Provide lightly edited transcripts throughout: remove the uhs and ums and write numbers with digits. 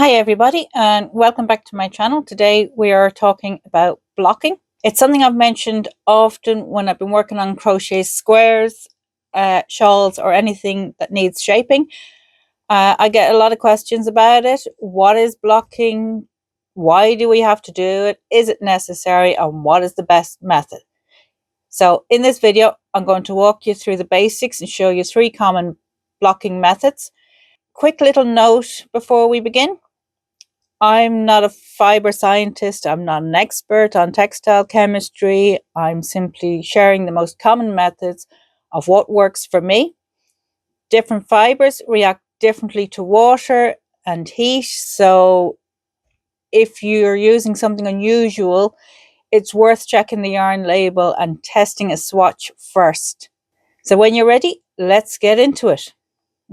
Hi everybody and welcome back to my channel. Today we are talking about blocking. It's something I've mentioned often when I've been working on crochet squares, shawls or anything that needs shaping. I get a lot of questions about it. What is blocking? Why do we have to do it? Is it necessary? And what is the best method? So in this video I'm going to walk you through the basics and show you 3 common blocking methods. Quick little note before we begin. I'm not a fiber scientist. I'm not an expert on textile chemistry. I'm simply sharing the most common methods of what works for me. Different fibers react differently to water and heat. So if you're using something unusual, it's worth checking the yarn label and testing a swatch first. So when you're ready, let's get into it.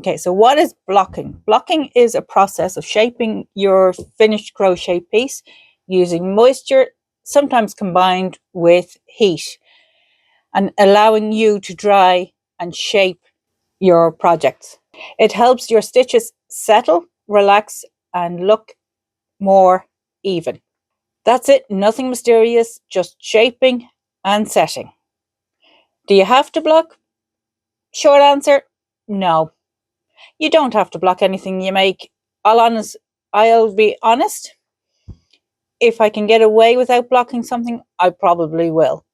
Okay, so what is blocking? Blocking is a process of shaping your finished crochet piece using moisture, sometimes combined with heat, and allowing you to dry and shape your projects. It helps your stitches settle, relax, and look more even. That's it, nothing mysterious, just shaping and setting. Do you have to block? Short answer, no. You don't have to block anything you make. I'll be honest. If I can get away without blocking something, I probably will.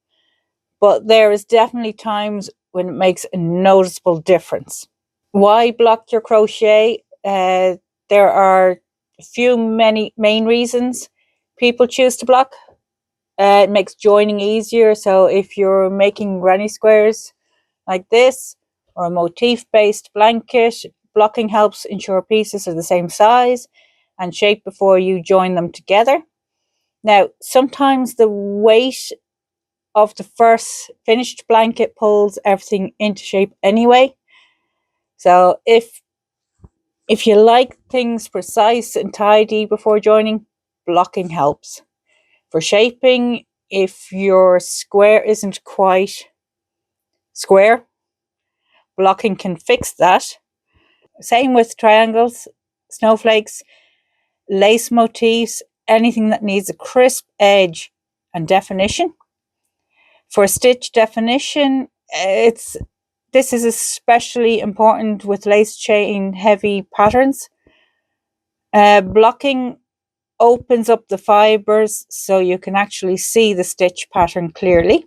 But there is definitely times when it makes a noticeable difference. Why block your crochet? There are many main reasons people choose to block. It makes joining easier. So if you're making granny squares like this, or a motif-based blanket, blocking helps ensure pieces are the same size and shape before you join them together. Now, sometimes the weight of the first finished blanket pulls everything into shape anyway. So if you like things precise and tidy before joining, blocking helps. For shaping, if your square isn't quite square, blocking can fix that. Same with triangles, snowflakes, lace motifs, anything that needs a crisp edge and definition. For stitch definition, this is especially important with lace chain heavy patterns. Blocking opens up the fibers so you can actually see the stitch pattern clearly.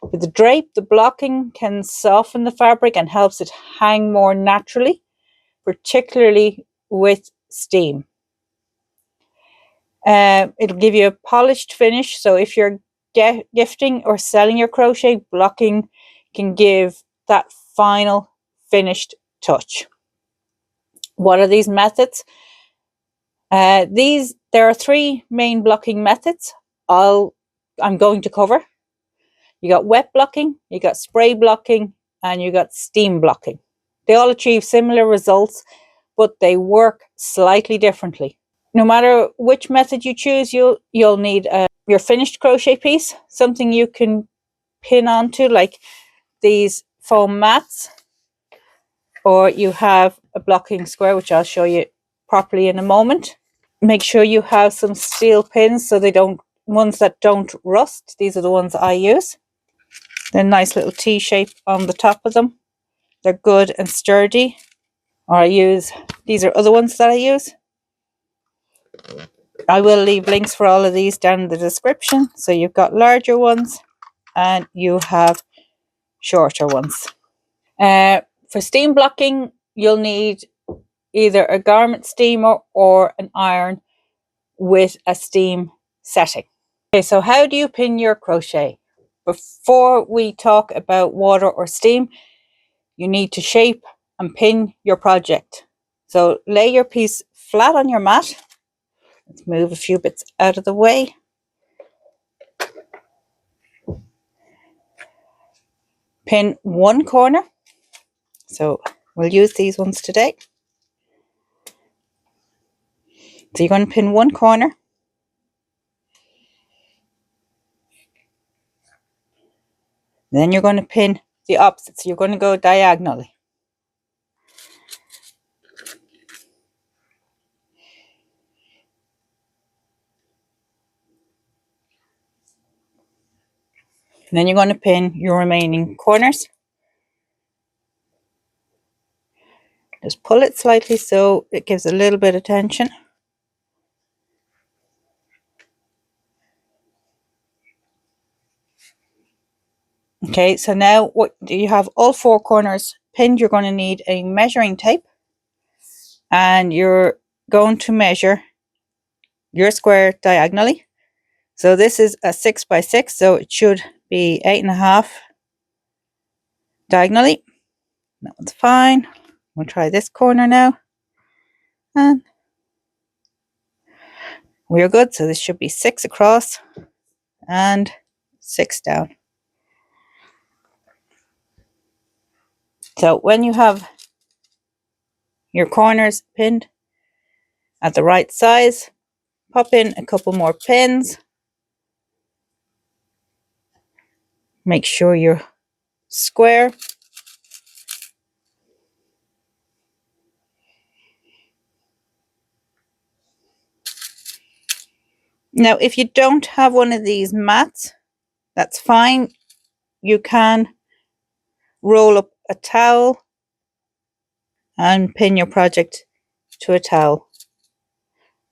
With the drape, the blocking can soften the fabric and helps it hang more naturally, particularly with steam. It'll give you a polished finish. So if you're gifting or selling your crochet, blocking can give that final finished touch. What are these methods? There are 3 main blocking methods I'm going to cover. You got wet blocking, you got spray blocking, and you got steam blocking. They all achieve similar results, but they work slightly differently. No matter which method you choose, you'll need your finished crochet piece, something you can pin onto, like these foam mats, or you have a blocking square, which I'll show you properly in a moment. Make sure you have some steel pins so ones that don't rust. These are the ones I use. They're a nice little T shape on the top of them. They're good and sturdy. Or these are other ones that I use. I will leave links for all of these down in the description. So you've got larger ones and you have shorter ones. For steam blocking, you'll need either a garment steamer or an iron with a steam setting. Okay, so how do you pin your crochet? Before we talk about water or steam, you need to shape and pin your project. So lay your piece flat on your mat. Let's move a few bits out of the way. Pin one corner. So we'll use these ones today. So you're going to pin one corner. Then you're going to pin the opposite. So you're going to go diagonally. And then you're going to pin your remaining corners. Just pull it slightly so it gives a little bit of tension. Okay, so now what you have all 4 corners pinned, you're going to need a measuring tape, and you're going to measure your square diagonally. So this is a 6 by 6, so it should be 8.5 diagonally. That one's fine. We'll try this corner now, and we're good. So this should be 6 across and 6 down. So when you have your corners pinned at the right size, pop in a couple more pins. Make sure you're square. Now, if you don't have one of these mats, that's fine. You can roll up a towel and pin your project to a towel.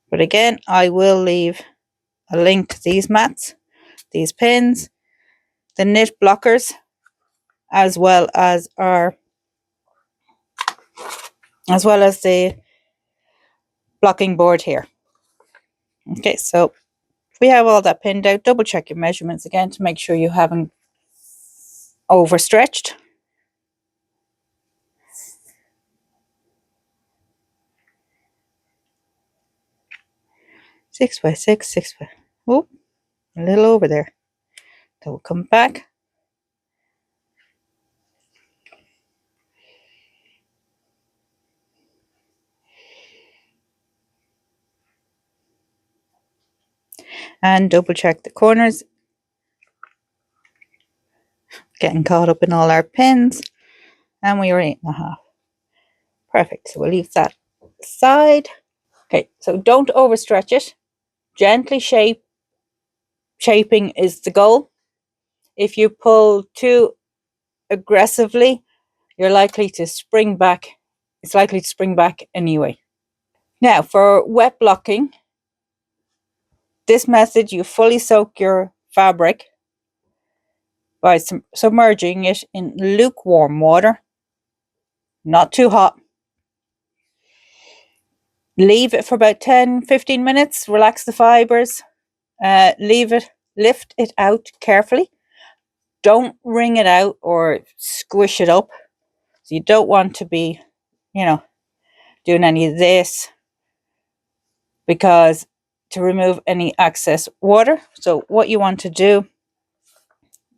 But again, I will leave a link to these mats, these pins, the knit blockers, as well as the blocking board here. Okay, so we have all that pinned out. Double check your measurements again to make sure you haven't overstretched. Six by six, oh, a little over there. So we'll come back. And double check the corners. Getting caught up in all our pins. And we are 8.5. Perfect. So we'll leave that aside. Okay, so don't overstretch it. Gently shaping is the goal. If you pull too aggressively, you're likely to spring back. It's likely to spring back anyway. Now, for wet blocking, this method, you fully soak your fabric by submerging it in lukewarm water, not too hot. Leave it for about 10-15 minutes, relax the fibers, lift it out carefully. Don't wring it out or squish it up. So you don't want to be, doing any of this, because to remove any excess water. So what you want to do,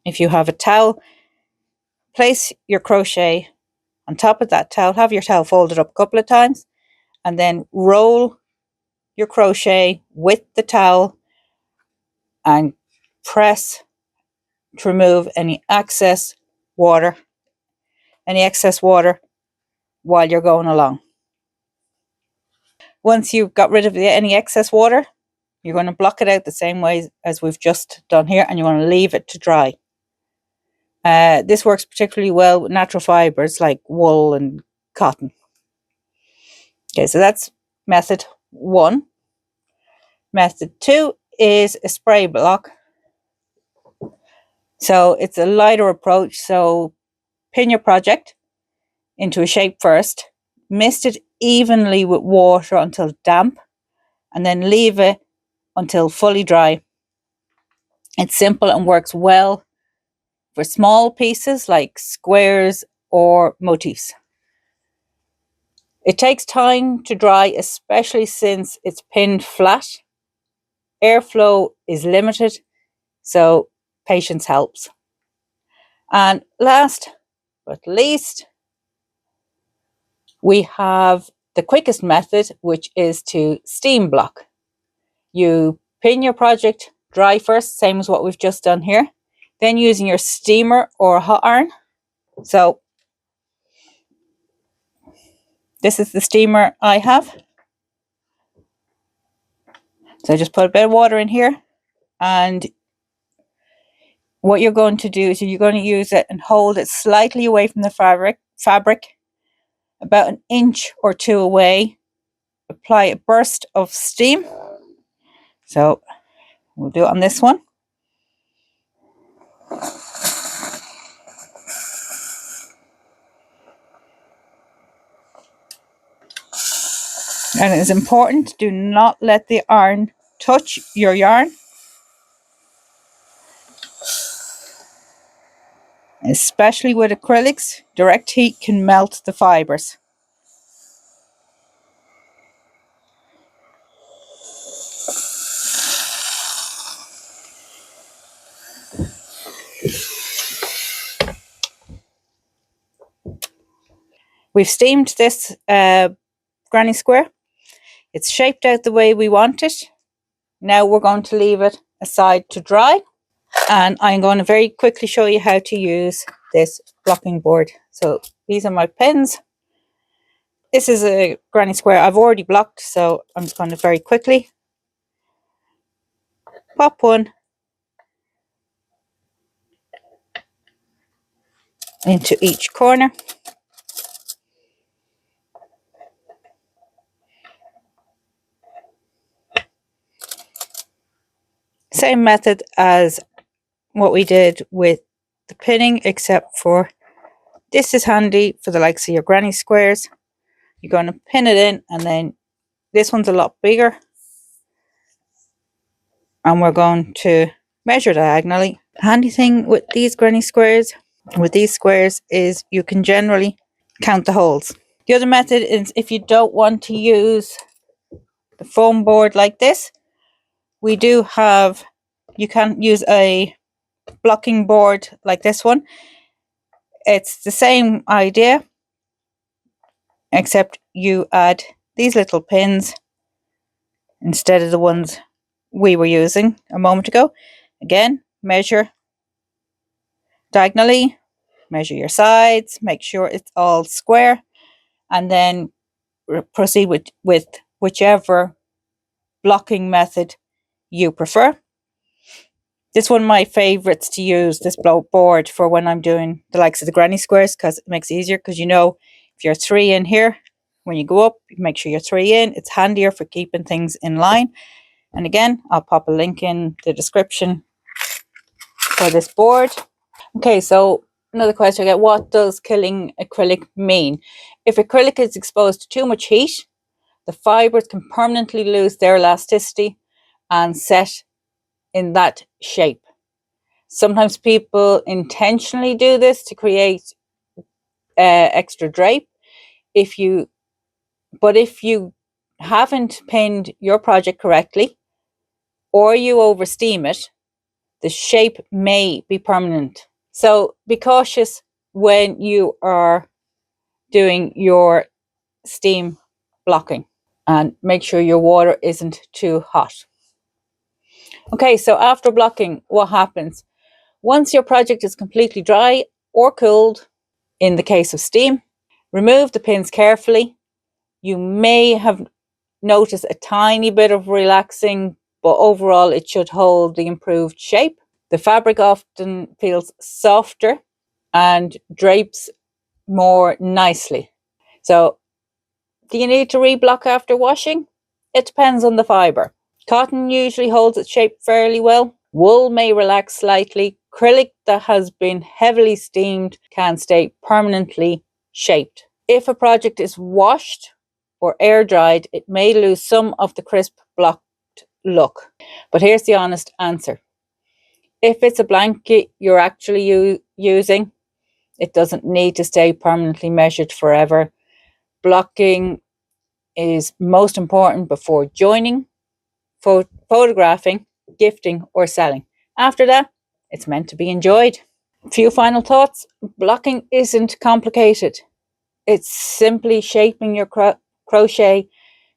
if you have a towel, place your crochet on top of that towel, have your towel folded up a couple of times, and then roll your crochet with the towel and press to remove any excess water while you're going along. Once you've got rid of any excess water, you're going to block it out the same way as we've just done here, and you're going to leave it to dry. This works particularly well with natural fibers like wool and cotton. Okay, so that's method 1. Method 2 is a spray block. So it's a lighter approach. So pin your project into a shape first, mist it evenly with water until damp, and then leave it until fully dry. It's simple and works well for small pieces like squares or motifs. It takes time to dry, especially since it's pinned flat. Airflow is limited, so patience helps. And last but least, we have the quickest method, which is to steam block. You pin your project dry first, same as what we've just done here. Then using your steamer or hot iron. So this is the steamer I have. So just put a bit of water in here, and what you're going to do is you're going to use it and hold it slightly away from the fabric, about an inch or two away. Apply a burst of steam. So we'll do it on this one. And it is important, do not let the iron touch your yarn. Especially with acrylics, direct heat can melt the fibres. We've steamed this granny square. It's shaped out the way we want it. Now we're going to leave it aside to dry. And I'm going to very quickly show you how to use this blocking board. So these are my pins. This is a granny square I've already blocked, so I'm just going to very quickly pop one into each corner. Same method as what we did with the pinning, except for this is handy for the likes of your granny squares. You're going to pin it in, and then this one's a lot bigger, and we're going to measure diagonally. The handy thing with these granny squares, with these squares, is you can generally count the holes. The other method is if you don't want to use the foam board like this, we do have, you can use a blocking board like this one. It's the same idea, except you add these little pins instead of the ones we were using a moment ago. Again, measure diagonally, measure your sides, make sure it's all square, and then proceed with whichever blocking method you prefer. This is one of my favorites to use, this board, for when I'm doing the likes of the granny squares, because it makes it easier, because you know if you're 3 in here, when you go up, you make sure you're 3 in. It's handier for keeping things in line. And again, I'll pop a link in the description for this board. Okay, so another question I get, what does killing acrylic mean? If acrylic is exposed to too much heat, the fibres can permanently lose their elasticity and set in that shape. Sometimes people intentionally do this to create extra drape. But if you haven't pinned your project correctly, or you oversteam it, the shape may be permanent. So be cautious when you are doing your steam blocking, and make sure your water isn't too hot. Okay, so after blocking, what happens? Once your project is completely dry or cooled, in the case of steam, remove the pins carefully. You may have noticed a tiny bit of relaxing, but overall it should hold the improved shape. The fabric often feels softer and drapes more nicely. So, do you need to reblock after washing? It depends on the fibre. Cotton usually holds its shape fairly well. Wool may relax slightly. Acrylic that has been heavily steamed can stay permanently shaped. If a project is washed or air dried, it may lose some of the crisp blocked look. But here's the honest answer. If it's a blanket you're actually using, it doesn't need to stay permanently measured forever. Blocking is most important before joining, photographing, gifting, or selling. After that, it's meant to be enjoyed. A few final thoughts. Blocking isn't complicated. It's simply shaping your crochet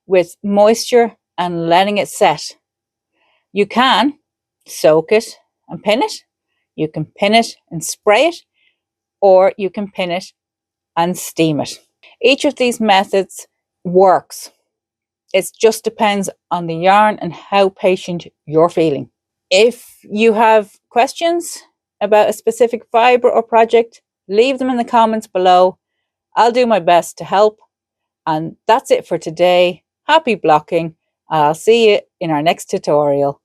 with moisture and letting it set. You can soak it and pin it. You can pin it and spray it, or you can pin it and steam it. Each of these methods works. It just depends on the yarn and how patient you're feeling. If you have questions, about a specific fibre or project, leave them in the comments below. I'll do my best to help. And that's it for today. Happy blocking. I'll see you in our next tutorial.